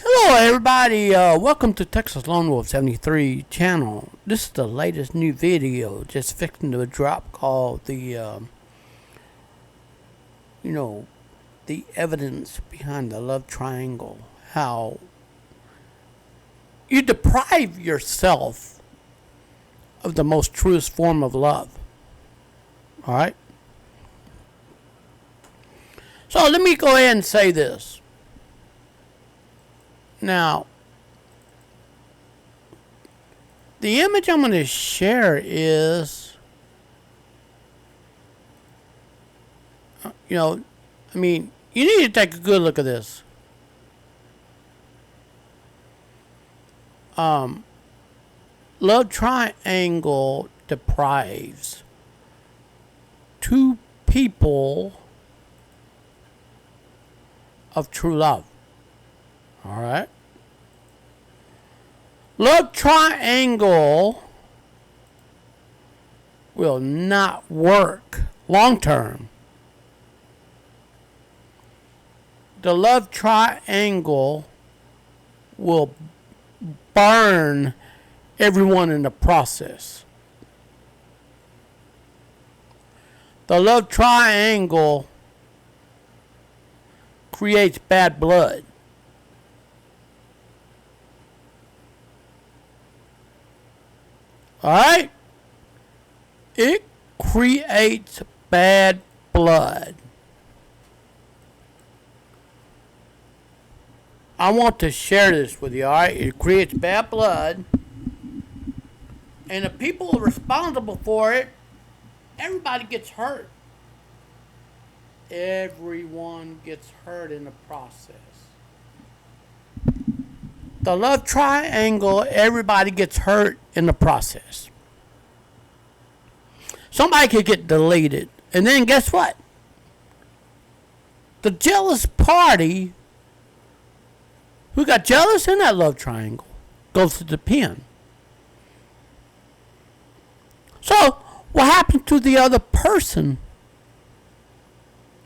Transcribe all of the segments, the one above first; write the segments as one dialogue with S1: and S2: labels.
S1: Hello, everybody. Welcome to Texas Lone Wolf 73 channel. This is the latest new video just fixing to drop called the evidence behind the love triangle. How you deprive yourself of the most truest form of love. All right? So let me go ahead and say this. Now, the image I'm going to share is, you need to take a good look at this. Love triangle deprives two people of true love. All right. Love triangle will not work long term. The love triangle will burn everyone in the process. The love triangle creates bad blood. Alright? It creates bad blood. I want to share this with you, alright? It creates bad blood. And the people responsible for it, everybody gets hurt. Everyone gets hurt in the process. The love triangle, everybody gets hurt in the process. Somebody could get deleted. And then guess what? The jealous party who got jealous in that love triangle goes to the pen. So, what happened to the other person?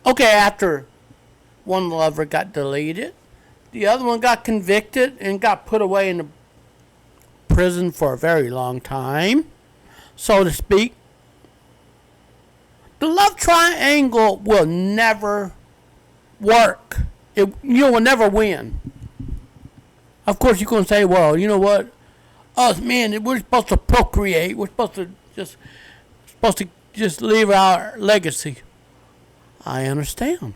S1: Okay, after one lover got deleted, the other one got convicted and got put away in the prison for a very long time, so to speak. The love triangle will never work. You will never win. Of course, you're going to say, well, you know what? Us men, we're supposed to procreate. We're supposed to just leave our legacy. I understand.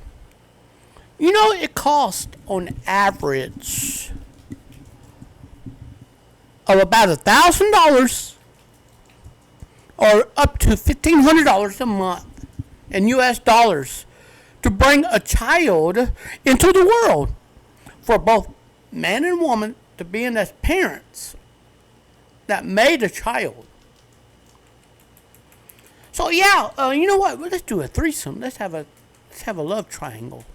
S1: It costs on average of about $1,000 or up to $1,500 a month in U.S. dollars to bring a child into the world for both man and woman to be in as parents that made a child. So yeah, you know what? Let's do a threesome. Let's have a love triangle.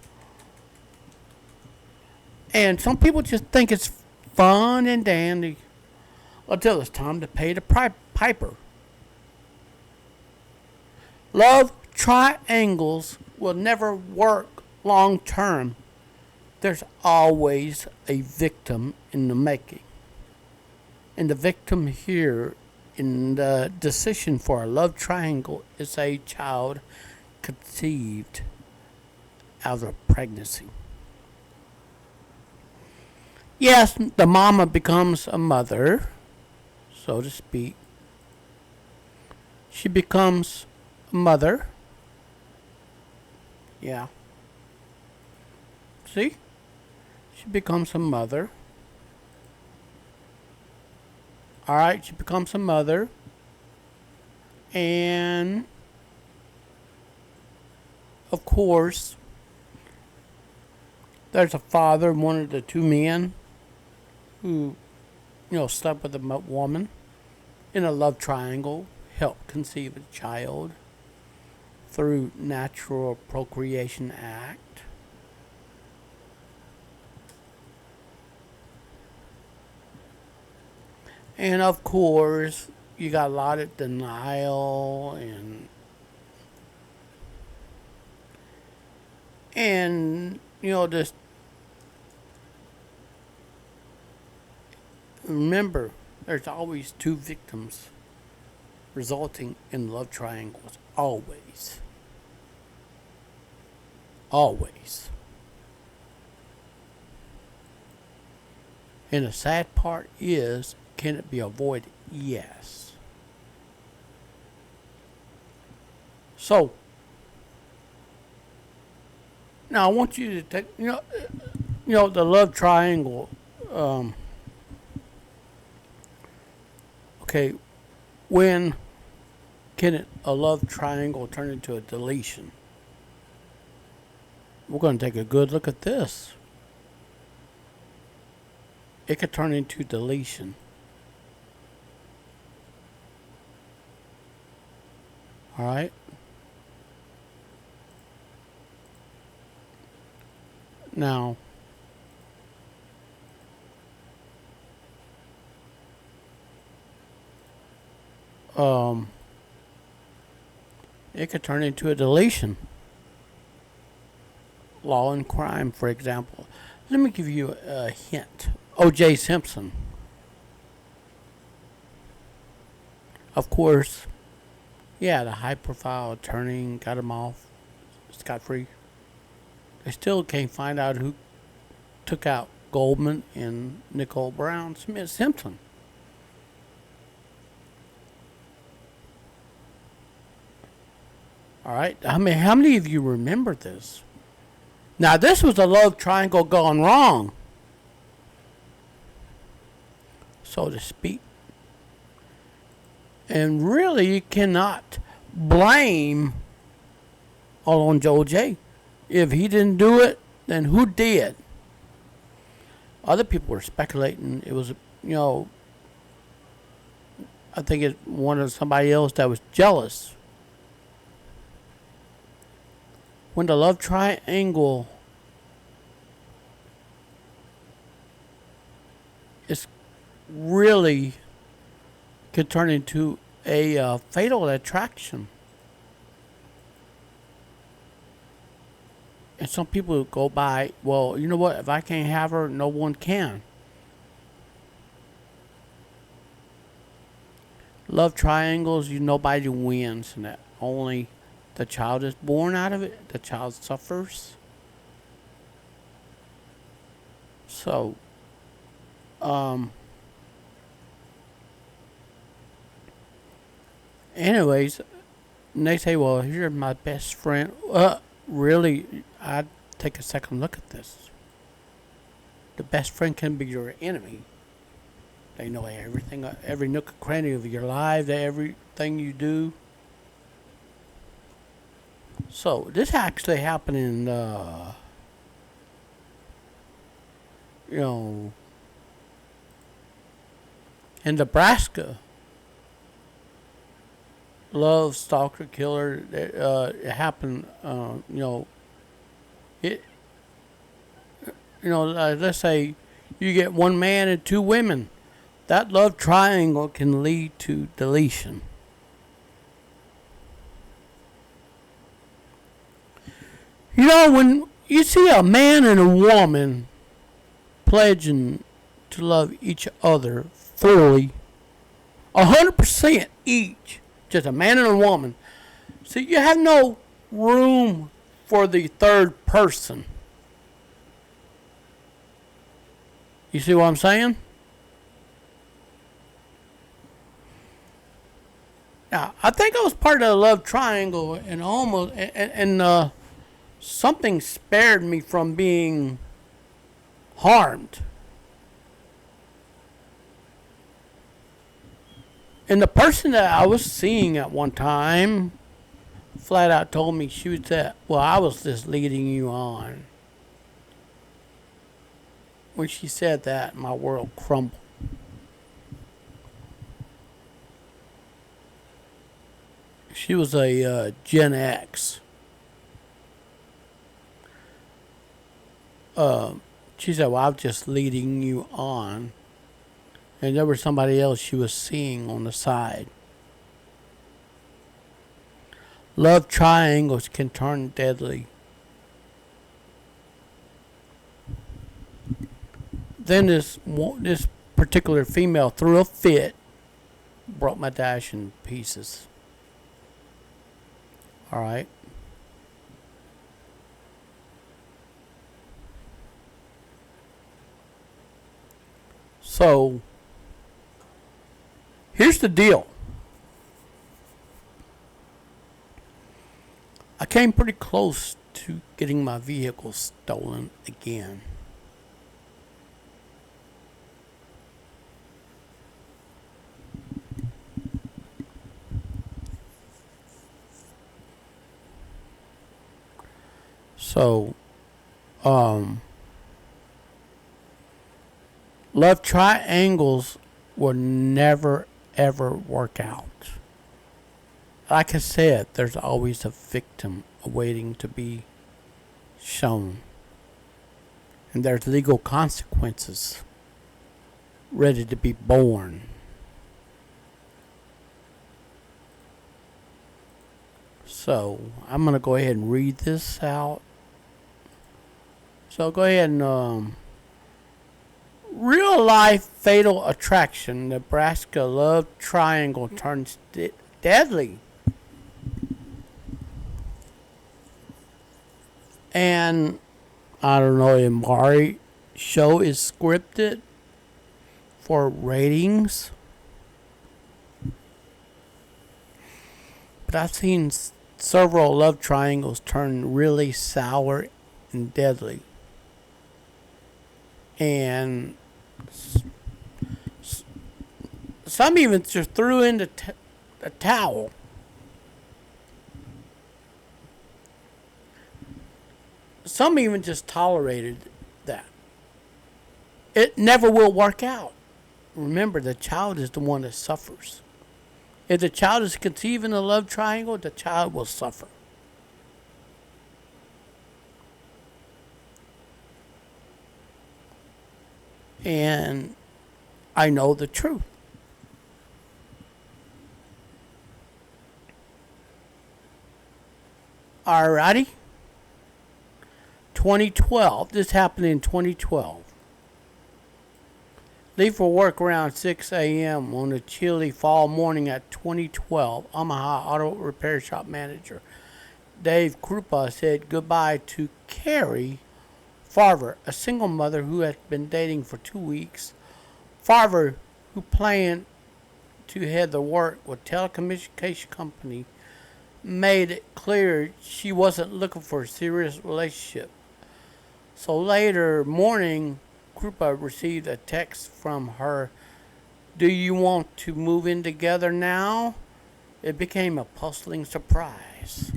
S1: And some people just think it's fun and dandy until it's time to pay the piper. Love triangles will never work long term. There's always a victim in the making. And the victim here in the decision for a love triangle is a child conceived out of pregnancy. Yes, the mama becomes a mother, so to speak. She becomes a mother. Yeah. See? She becomes a mother. Alright, she becomes a mother. And, of course, there's a father, one of the two men who, slept with a woman in a love triangle, helped conceive a child through natural procreation act. And of course, you got a lot of denial and this Remember, there's always two victims resulting in love triangles. Always. Always. And the sad part is, can it be avoided? Yes. So, now I want you to take, the love triangle. Okay, when can a love triangle turn into a deletion? We're going to take a good look at this. It could turn into deletion. All right. Now, it could turn into a deletion. Law and Crime, for example. Let me give you a hint. O.J. Simpson. Of course, yeah, the high-profile attorney got him off scot-free. They still can't find out who took out Goldman and Nicole Brown Smith Simpson. All right, how many of you remember this? Now, this was a love triangle gone wrong, so to speak. And really, you cannot blame all on Joe J. If he didn't do it, then who did? Other people were speculating it was, I think it wanted somebody else that was jealous. When the love triangle is really could turn into a fatal attraction. And some people go by, well, you know what? If I can't have her, no one can. Love triangles, nobody wins in that. Only the child is born out of it. The child suffers. So, anyways, and they say, well, you're my best friend. Really, I'd take a second look at this. The best friend can be your enemy. They know everything, every nook and cranny of your life, everything you do. So, this actually happened in, in Nebraska. Love stalker killer. It happened. Let's say you get one man and two women. That love triangle can lead to deletion. When you see a man and a woman pledging to love each other fully, 100% each, just a man and a woman, see, you have no room for the third person. You see what I'm saying? Now, I think I was part of the love triangle, and something spared me from being harmed. And the person that I was seeing at one time flat out told me, she was that, well, I was just leading you on. When she said that, my world crumbled. She was a Gen X. She said, well, I was just leading you on. And there was somebody else she was seeing on the side. Love triangles can turn deadly. Then this particular female threw a fit, broke my dash in pieces. All right. So, here's the deal. I came pretty close to getting my vehicle stolen again. So, love triangles will never ever work out. Like I said, there's always a victim awaiting to be shown. And there's legal consequences ready to be borne. So, I'm going to go ahead and read this out. So, go ahead and, real life fatal attraction, Nebraska love triangle turns deadly. And I don't know if Maury show is scripted for ratings, but I've seen several love triangles turn really sour and deadly. And some even just threw in a towel. Some even just tolerated that. It never will work out. Remember, the child is the one that suffers. If the child is conceived in a love triangle, the child will suffer. And I know the truth. Alrighty. 2012. This happened in 2012. Leave for work around 6 a.m. on a chilly fall morning at 2012. Omaha Auto Repair Shop Manager Dave Krupa said goodbye to Carrie Farver, a single mother who had been dating for 2 weeks. Farver, who planned to head to work with telecommunication company, made it clear she wasn't looking for a serious relationship. So later morning, Krupa received a text from her, "Do you want to move in together now?" It became a puzzling surprise.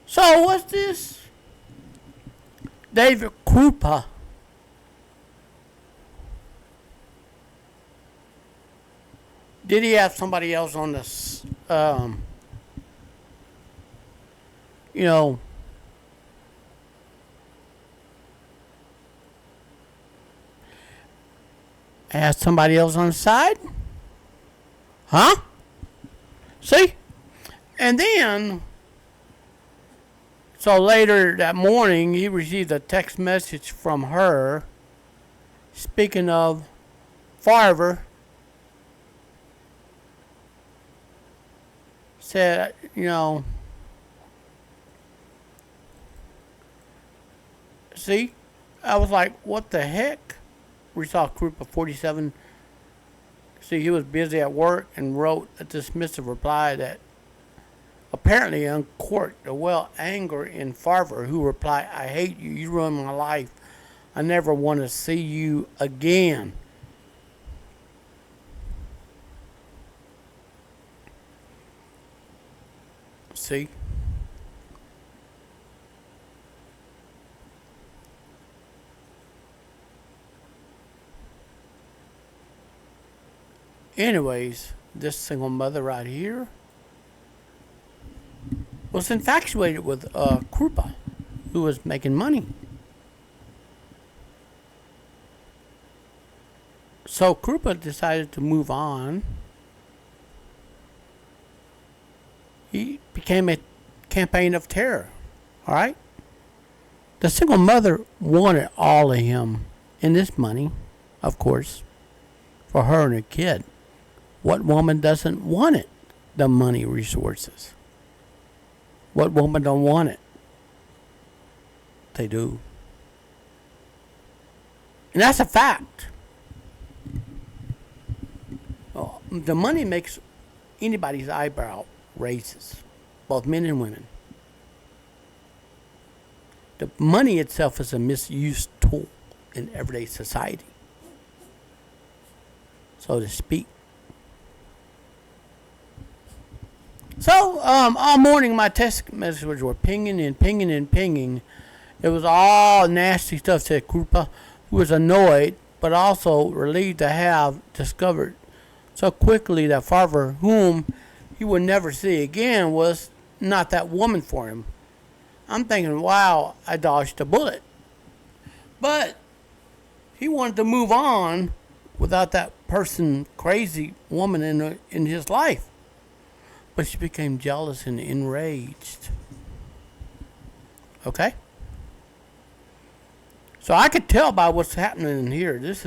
S1: So what's this? David Krupa did he have somebody else on this? You know, had somebody else on the side? Huh? See? And then, so later that morning, he received a text message from her. Speaking of Farver, said, you know, see? I was like, what the heck? We saw a group of 47. See, he was busy at work and wrote a dismissive reply that apparently uncorked the well anger in Farver, who replied, "I hate you. You ruined my life. I never want to see you again." See? Anyways, this single mother right here was infatuated with Krupa, who was making money. So Krupa decided to move on. He became a campaign of terror. All right? The single mother wanted all of him And this money, of course, for her and her kid. What woman doesn't want it? The money resources. What woman don't want it? They do. And that's a fact. Well, the money makes anybody's eyebrow raises, both men and women. The money itself is a misused tool in everyday society, so to speak. So, all morning my text messages were pinging and pinging and pinging. It was all nasty stuff, said Krupa, who was annoyed, but also relieved to have discovered so quickly that Farver, whom he would never see again, was not that woman for him. I'm thinking, wow, I dodged a bullet. But he wanted to move on without that person, crazy woman in his life. But she became jealous and enraged. Okay? So I could tell by what's happening in here. This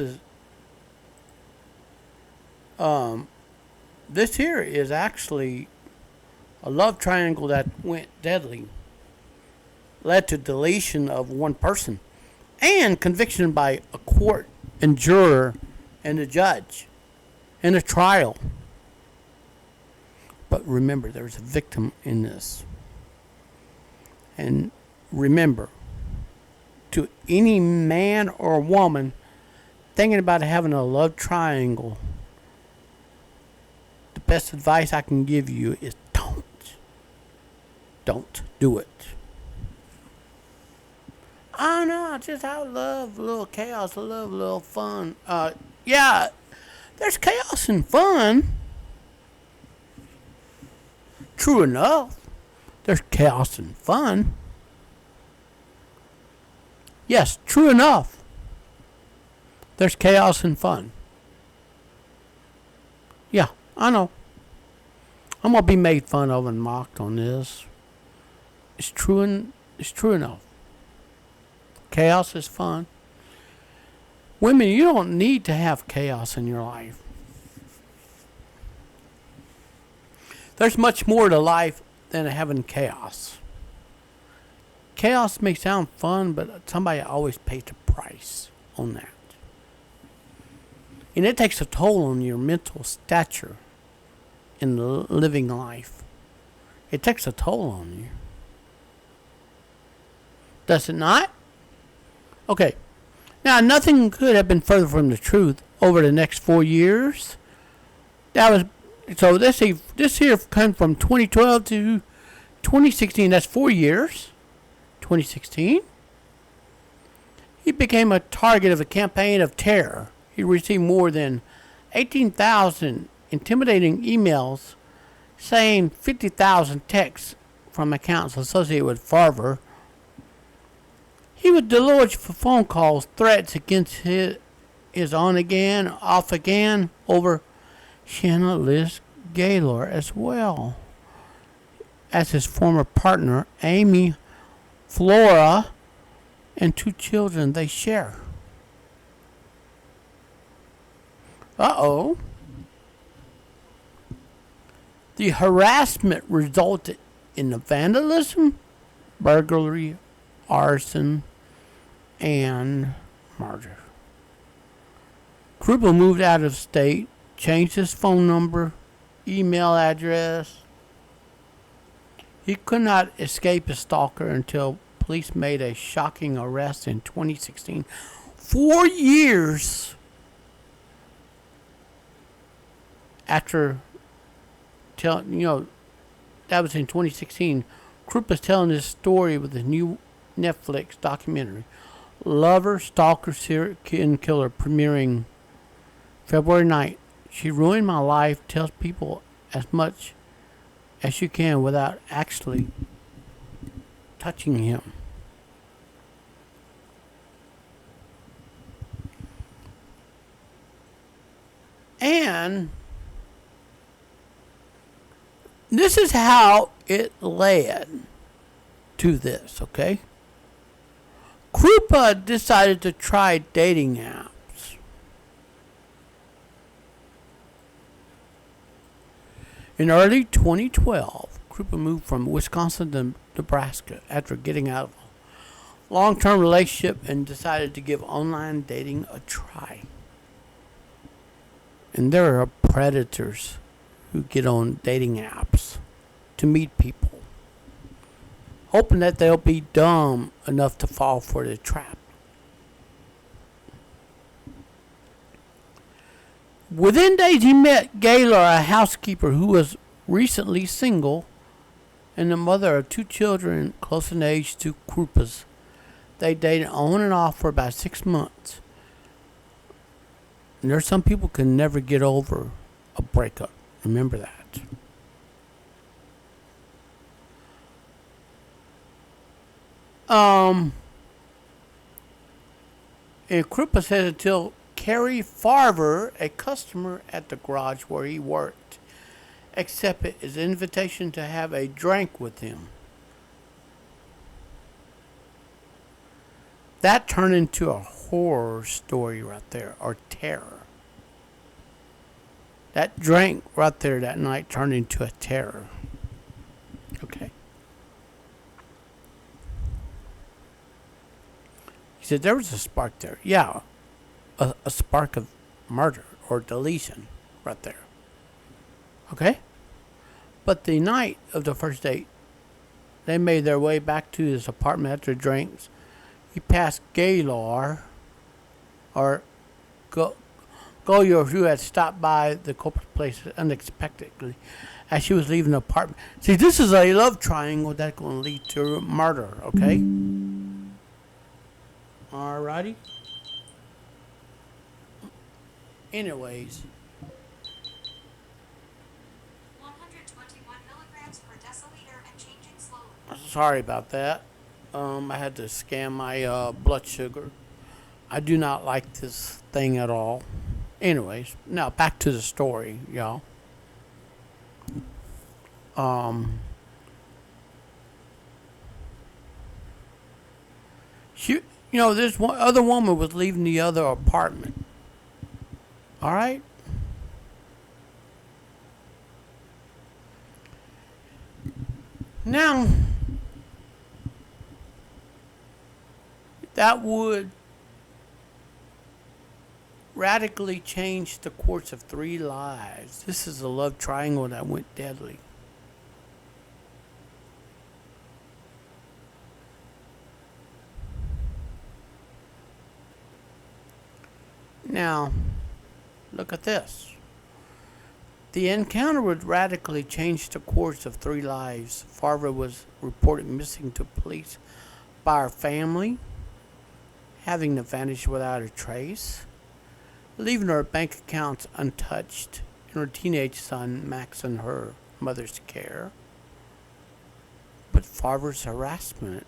S1: here is actually a love triangle that went deadly. Led to deletion of one person. And conviction by a court and juror and a judge. In a trial. But remember, there's a victim in this. And remember, to any man or woman thinking about having a love triangle, the best advice I can give you is don't. Don't do it. Oh no, I love a little chaos, I love a little fun. Yeah, there's chaos and fun. True enough, there's chaos and fun. Yes, true enough, there's chaos and fun. Yeah, I know. I'm gonna be made fun of and mocked on this. It's true enough. Chaos is fun. Women, you don't need to have chaos in your life. There's much more to life than having chaos. Chaos may sound fun, but somebody always pays the price on that. And it takes a toll on your mental stature in the living life. It takes a toll on you. Does it not? Okay. Now, nothing could have been further from the truth over the next 4 years. So this here came from 2012 to 2016. That's 4 years. 2016. He became a target of a campaign of terror. He received more than 18,000 intimidating emails, saying 50,000 texts from accounts associated with Farver. He was deluged for phone calls, threats against his on again, off again over Shanna Liz Gaylor as well as his former partner, Amy Flora, and 2 children they share. Uh-oh. The harassment resulted in the vandalism, burglary, arson, and murder. Krupa moved out of state, changed his phone number, email address. He could not escape his stalker until police made a shocking arrest in 2016. 4 years after, that was in 2016. Krupa's telling his story with his new Netflix documentary, Lover, Stalker, Serial Killer, premiering February 9th. She ruined my life, tells people as much as you can without actually touching him. And this is how it led to this, okay? Krupa decided to try dating apps. In early 2012, Krupa moved from Wisconsin to Nebraska after getting out of a long-term relationship and decided to give online dating a try. And there are predators who get on dating apps to meet people, hoping that they'll be dumb enough to fall for the trap. Within days, he met Gaylor, a housekeeper who was recently single and the mother of 2 children close in age to Krupa's. They dated on and off for about 6 months. And there's some people can never get over a breakup. Remember that. And Krupa says until Kerry Farver, a customer at the garage where he worked, accepted his invitation to have a drink with him. That turned into a horror story right there, or terror. That drink right there that night turned into a terror. Okay. He said there was a spark there. Yeah, a spark of murder or deletion right there. Okay? But the night of the first date, they made their way back to his apartment after drinks. He passed Gaylor, or Goyer, who had stopped by the culprit's place unexpectedly as she was leaving the apartment. See, this is a love triangle that's going to lead to murder, okay? Alrighty. Anyways.
S2: 121 milligrams per deciliter and changing slowly.
S1: Sorry about that. I had to scan my blood sugar. I do not like this thing at all. Anyways, now back to the story, y'all. She, this one other woman was leaving the other apartment. All right. Now, that would radically change the course of 3 lives. This is a love triangle that went deadly. Now, look at this. The encounter would radically change the course of 3 lives. Farver was reported missing to police by her family, having to vanish without a trace, leaving her bank accounts untouched, and her teenage son Max in her mother's care. But Farver's harassment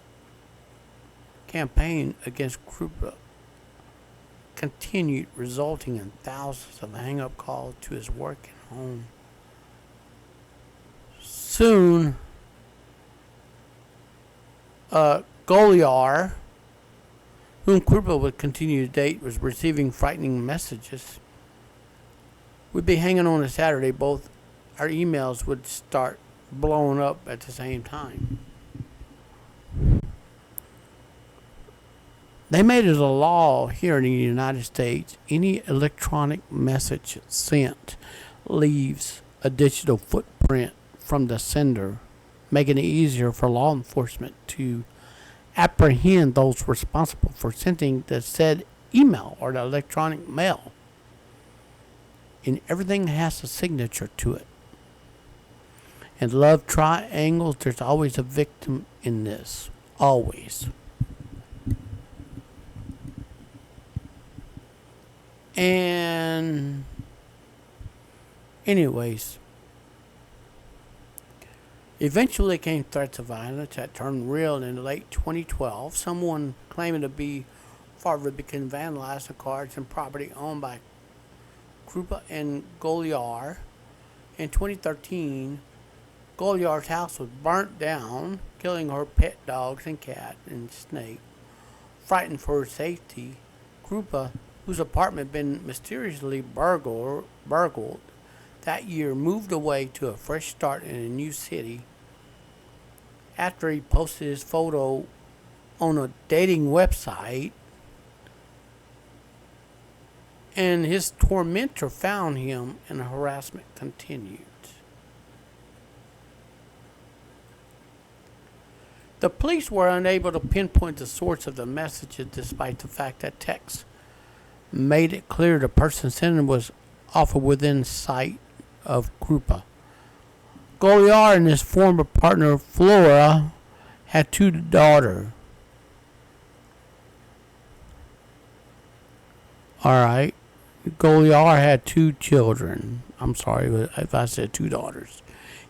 S1: campaign against Krupa continued, resulting in thousands of hang-up calls to his work and home. Soon, Golyar, whom Krupa would continue to date, was receiving frightening messages. We'd be hanging on a Saturday. Both our emails would start blowing up at the same time. They made it a law here in the United States. Any electronic message sent leaves a digital footprint from the sender, making it easier for law enforcement to apprehend those responsible for sending the said email or the electronic mail. And everything has a signature to it. In love triangles, there's always a victim in this. Always. And anyways, eventually came threats of violence that turned real in late 2012. Someone claiming to be Farver began vandalizing cars and property owned by Krupa and Golyar. In 2013, Golyar's house was burnt down, killing her pet dogs and cat and snake. frightened for her safety, Krupa, whose apartment had been mysteriously burgled that year, moved away to a fresh start in a new city after he posted his photo on a dating website, and his tormentor found him and the harassment continued. The police were unable to pinpoint the source of the messages despite the fact that text made it clear the person sending was often within sight of Krupa. Goliar and his former partner Flora had two daughters. Alright. Goliar had two children. I'm sorry if I said two daughters.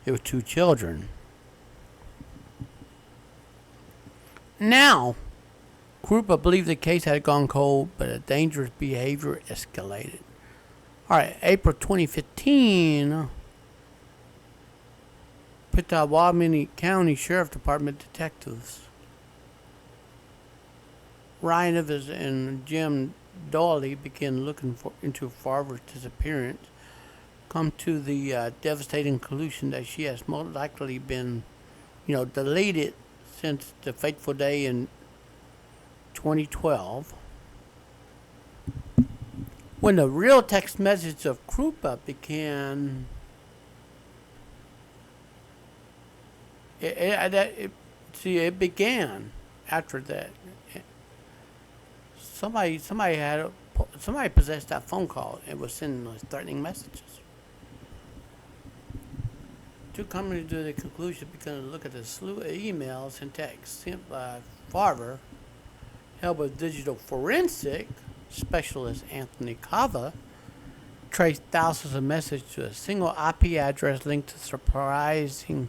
S1: It was two children. Now, Krupa believed the case had gone cold, but a dangerous behavior escalated. Alright, April 2015, Pittawamini County Sheriff Department detectives Ryan Evans and Jim Dawley began looking into Farver's disappearance, come to the devastating conclusion that she has most likely been, deleted since the fateful day in 2012, when the real text message of Krupa began. It began after that. Somebody possessed that phone call and was sending those threatening messages. Two companies to the conclusion began to look at the slew of emails and texts sent by Farver, helped with digital forensic specialist Anthony Cava, traced thousands of messages to a single IP address linked to a surprising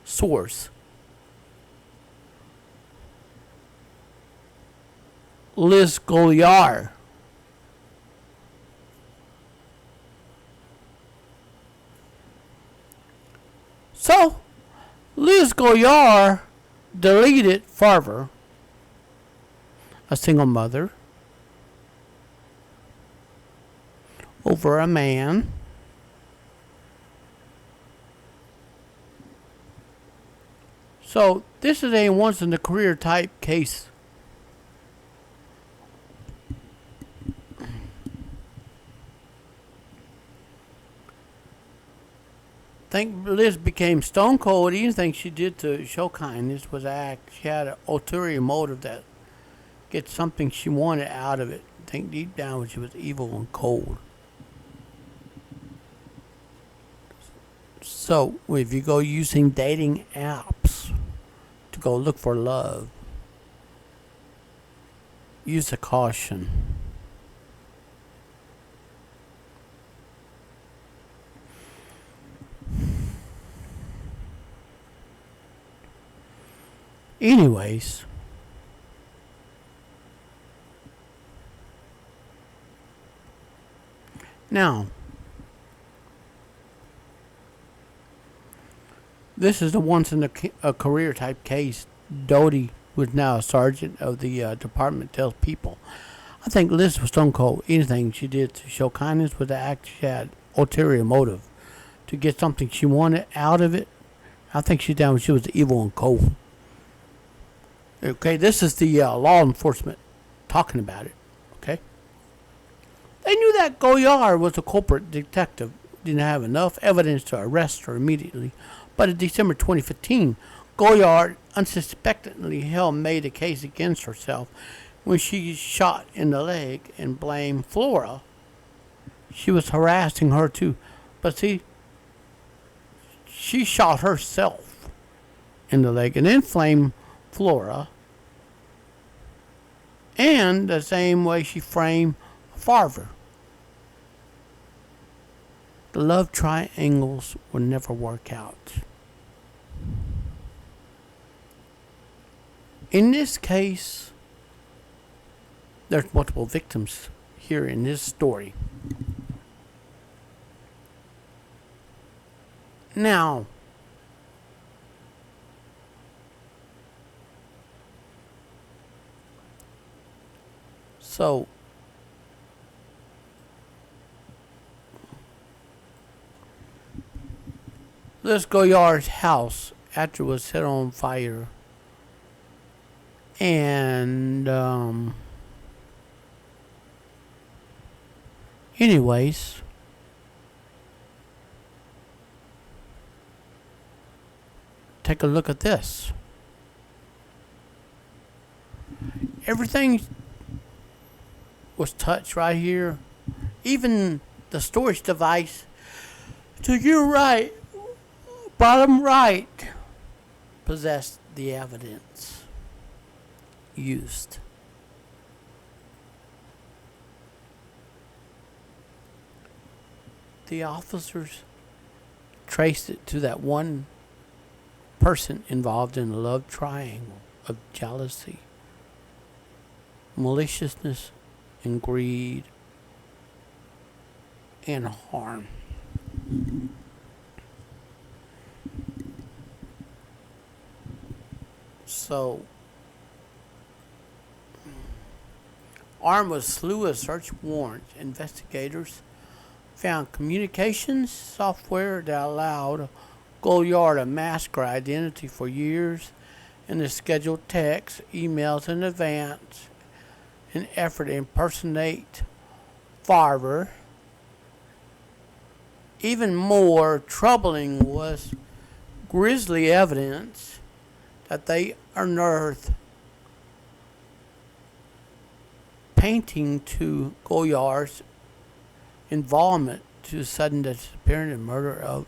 S1: source. Liz Goliar. So, Liz Goliar deleted Farver, a single mother, over a man so this is a once in a career type case. I think Liz became stone cold. Anything she did to show kindness was act. She had an ulterior motive that get something she wanted out of it. I think deep down she was evil and cold. So if you go using dating apps to go look for love, use a caution. Anyways, now, this is the once in a career type case. Doty, who is now a sergeant of the department, tells people, I think Liz was stone cold. Anything she did to show kindness was to act. She had ulterior motive to get something she wanted out of it. I think she down. She was evil and cold. Okay, this is the law enforcement talking about it. Okay, they knew that Goyard was a culprit. Detective didn't have enough evidence to arrest her immediately, but in December 2015, Goyard unsuspectingly made a case against herself when she shot in the leg and blamed Flora. She was harassing her too, but see, she shot herself in the leg and then blamed Flora. And the same way she framed Farver. The love triangles will never work out. In this case, there's multiple victims here in this story. Now, So, this Goyard's house, after it was set on fire, and anyways, take a look at this. Everything was touched right here. Even the storage device to your right, bottom right, possessed the evidence used. The officers traced it to that one person involved in a love triangle of jealousy, maliciousness, and greed, and harm. So, armed with a slew of search warrants, investigators found communications software that allowed Goyard to mask her identity for years in the scheduled texts, emails in advance, an effort to impersonate Farver. Even more troubling was grisly evidence that they unearthed painting to Goyard's involvement to the sudden disappearance and murder of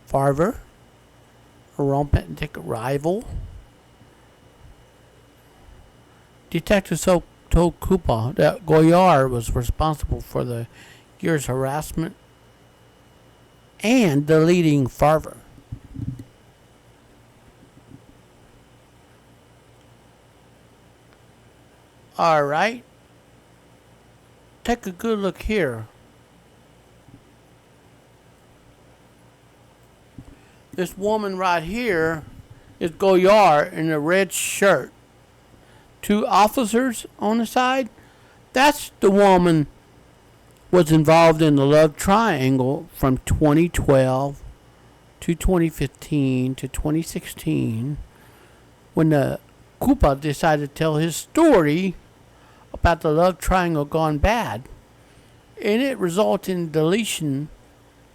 S1: Farver, a romantic rival. Detectives told Cooper that Goyard was responsible for the year's harassment and deleting Farver. All right. Take a good look here. This woman right here is Goyard in a red shirt. Two officers on the side. That's the woman was involved in the love triangle from 2012 to 2015 to 2016 when the Cooper decided to tell his story about the love triangle gone bad, and it resulted in deletion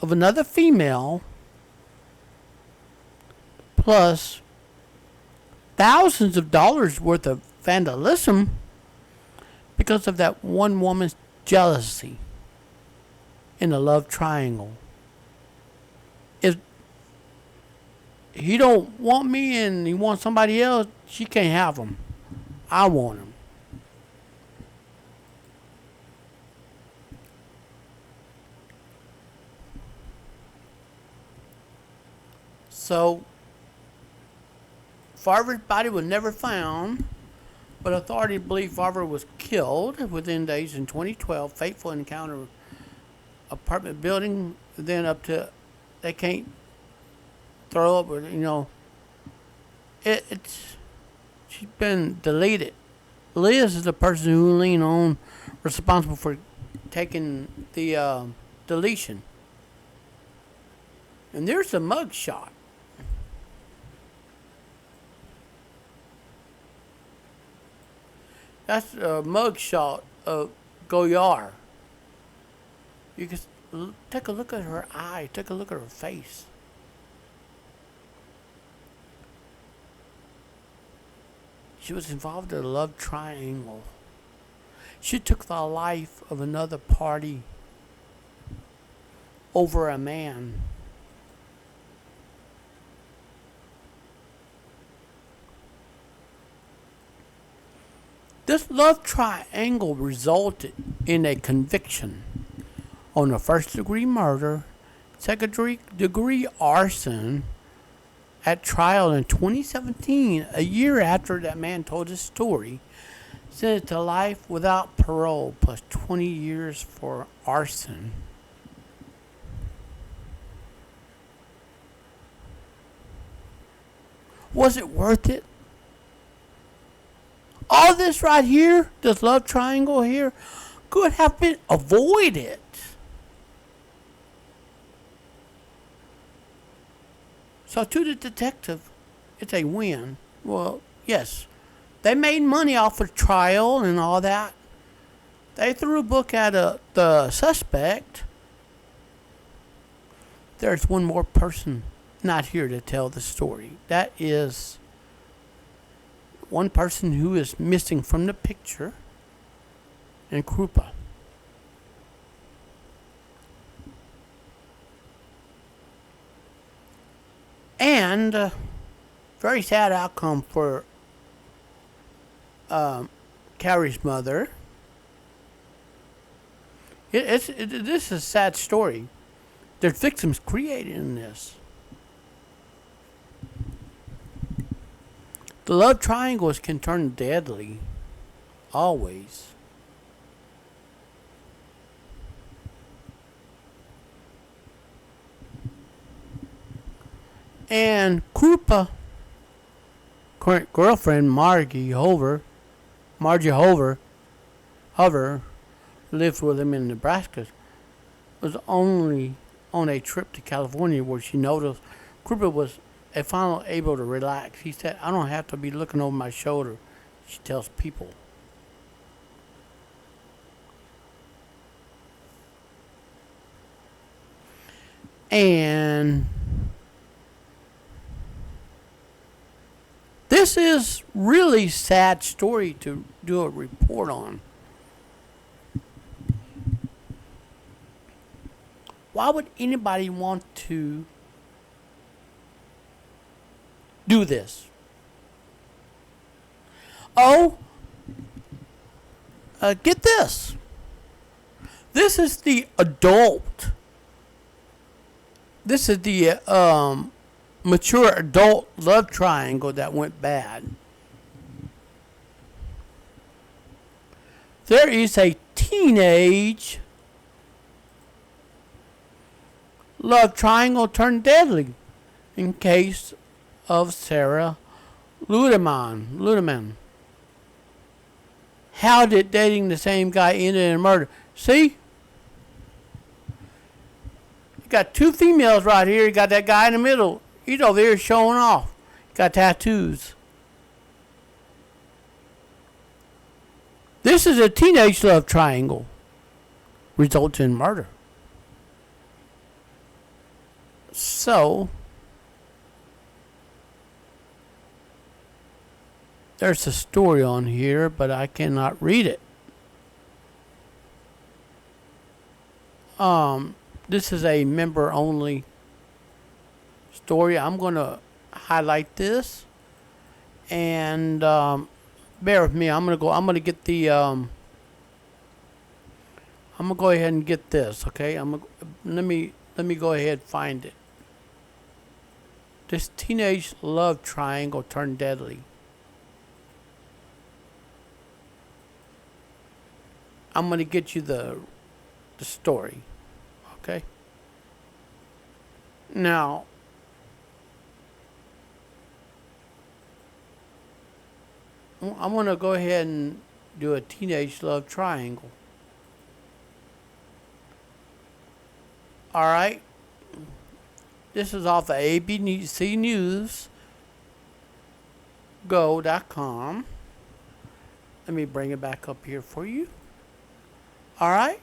S1: of another female plus thousands of dollars worth of vandalism because of that one woman's jealousy in the love triangle. If he don't want me and he wants somebody else, she can't have him. I want him. So, Farver's body was never found, but authorities believe Farver was killed within days in 2012. Fateful encounter, apartment building, then up to they can't throw up, or it's she's been deleted. Liz is the person who leaned on responsible for taking the deletion. And there's a mug shot. That's a mug shot of Goyard. You can take a look at her eye. Take a look at her face. She was involved in a love triangle. She took the life of another party over a man. This love triangle resulted in a conviction on a first-degree murder, second-degree arson at trial in 2017, a year after that man told his story, sentenced to life without parole plus 20 years for arson. Was it worth it? all this right here, this love triangle here, could have been avoided. So to the detective, it's a win. Well, yes, they made money off of trial and all that. They threw a book at the suspect. There's one more person not here to tell the story. That is one person who is missing from the picture in Krupa. And very sad outcome for Carrie's mother. This is a sad story. There's victims created in this. The love triangles can turn deadly. Always. And Krupa, current girlfriend Margie Hover, lived with him in Nebraska, was only on a trip to California where she noticed Krupa was finally able to relax. He said, I don't have to be looking over my shoulder, she tells People. And this is really sad story to do a report on. Why would anybody want to do this? Oh, get this. This is the adult. This is the mature adult love triangle that went bad. There is a teenage love triangle turned deadly in case of Sarah Ludeman. How did dating the same guy end in a murder? See? You got two females right here. You got that guy in the middle. He's over there showing off. Got tattoos. This is a teenage love triangle. Results in murder. So, there's a story on here, but I cannot read it. This is a member-only story. I'm going to highlight this, and bear with me. I'm going to get the. I'm going to go ahead and get this. Okay. Let me go ahead and find it. This teenage love triangle turned deadly. I'm going to get you the story. Okay? Now, I'm going to go ahead and do a teenage love triangle. All right? This is off of abcnewsgo.com. Let me bring it back up here for you. All right?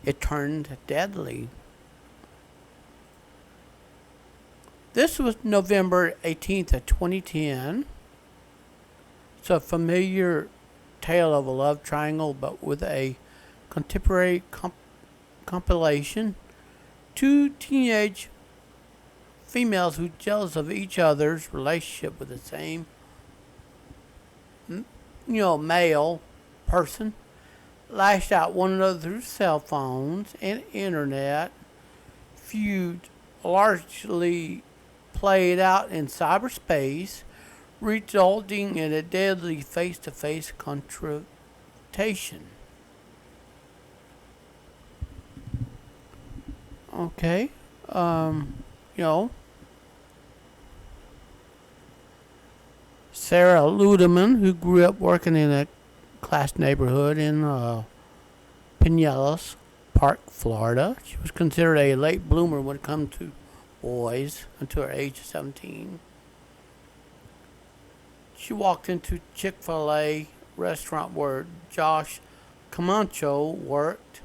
S1: It turned deadly. This was November 18th of 2010. It's a familiar tale of a love triangle, but with a contemporary compilation. Two teenage females who jealous of each other's relationship with the same, male person, lashed out one another through cell phones and internet. Feud largely played out in cyberspace, resulting in a deadly face-to-face confrontation. Okay, Sarah Ludeman, who grew up working in a class neighborhood in Pinellas Park, Florida. She was considered a late bloomer when it comes to boys until her age of 17. She walked into Chick-fil-A restaurant where Josh Camacho worked.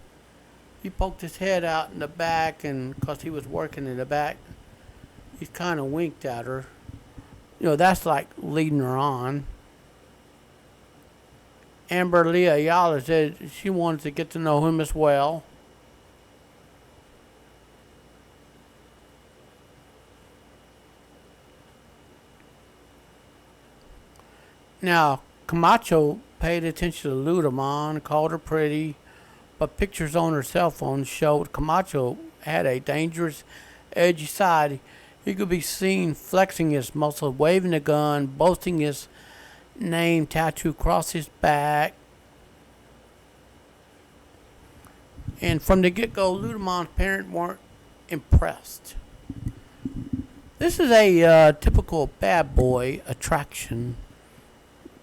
S1: He poked his head out in the back, and because he was working in the back, he kind of winked at her. That's like leading her on. Amber Lee Ayala said she wanted to get to know him as well. Now, Camacho paid attention to Ludamon, called her pretty, but pictures on her cell phone showed Camacho had a dangerous, edgy side. He could be seen flexing his muscles, waving a gun, boasting his name tattooed across his back. And from the get-go, Ludamon's parents weren't impressed. This is a typical bad boy attraction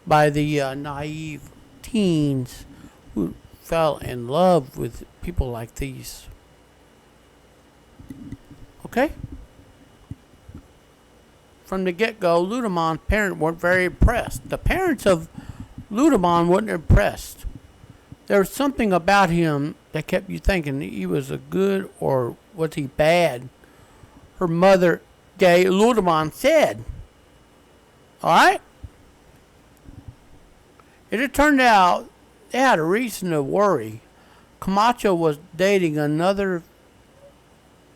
S1: by the naive teens who fell in love with people like these. Okay? From the get-go, Ludamon's parents weren't very impressed. The parents of Ludamon weren't impressed. There was something about him that kept you thinking he was a good or was he bad. Her mother, Gay Ludamon, said. Alright? It had turned out they had a reason to worry. Camacho was dating another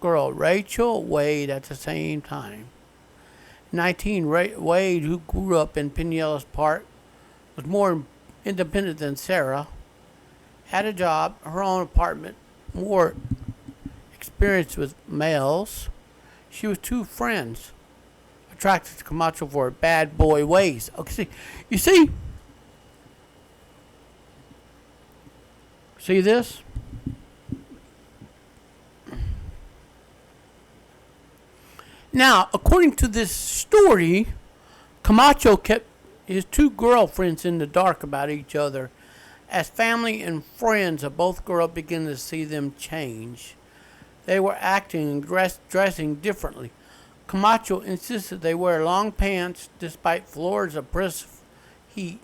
S1: girl, Rachel Wade, at the same time. 19, Wade, who grew up in Pinellas Park, was more independent than Sarah, had a job, her own apartment, more experience with males. She was two friends attracted to Camacho for her bad boy ways. Okay, you see? See this? Now, according to this story, Camacho kept his two girlfriends in the dark about each other. As family and friends of both girls began to see them change, they were acting and dressing differently. Camacho insisted they wear long pants despite Florida's oppressive heat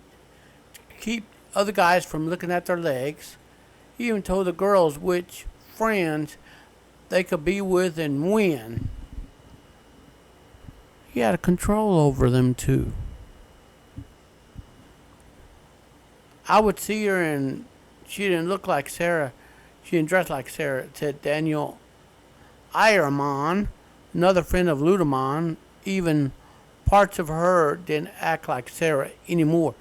S1: to keep other guys from looking at their legs. He even told the girls which friends they could be with and when. He had a control over them too. I would see her and she didn't look like Sarah. She didn't dress like Sarah, said Daniel Ironman, another friend of Ludamon. Even parts of her didn't act like Sarah anymore.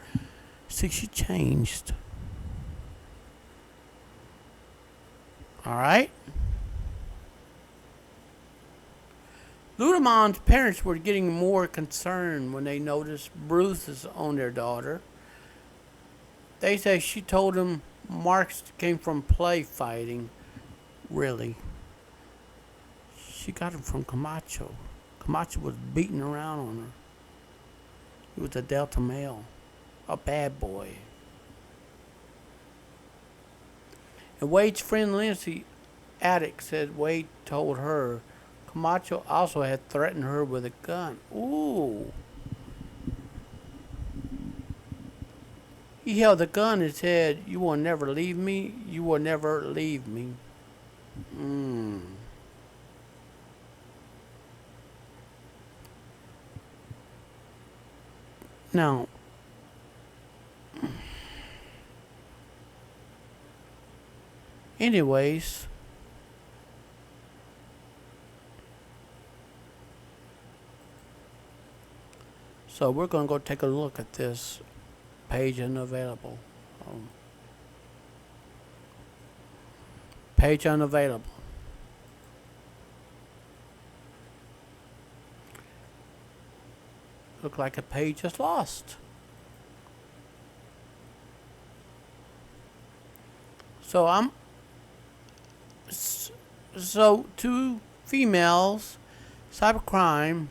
S1: See, she changed. Alright? Ludamon's parents were getting more concerned when they noticed bruises on their daughter. They say she told them marks came from play fighting. Really. She got them from Camacho. Camacho was beating around on her. He was a Delta male. A bad boy. And Wade's friend Lindsay Attic said Wade told her Camacho also had threatened her with a gun. Ooh. He held the gun and said, "You will never leave me. You will never leave me." Now, anyways, so we're going to go take a look at this page unavailable. Page unavailable. Look like a page is lost. So two females, cybercrime,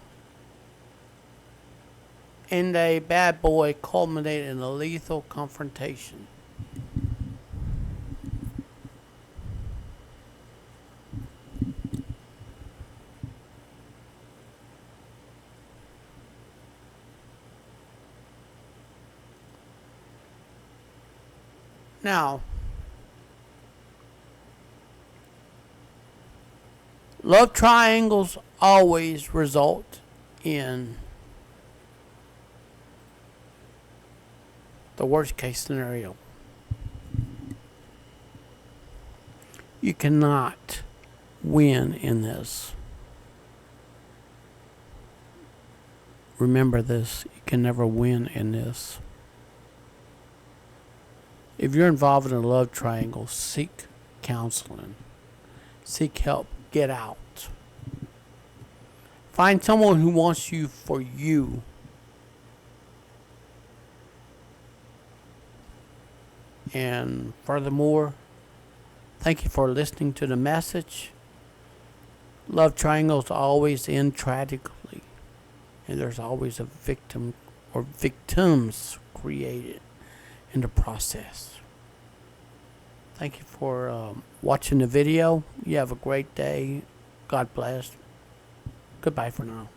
S1: and a bad boy culminate in a lethal confrontation. Now, love triangles always result in the worst case scenario. You cannot win in this. Remember this, you can never win in this. If you're involved in a love triangle, seek counseling. Seek help. Get out. Find someone who wants you for you. And furthermore, thank you for listening to the message. Love triangles always end tragically, and there's always a victim or victims created in the process. Thank you for watching the video. You have a great day. God bless. Goodbye for now.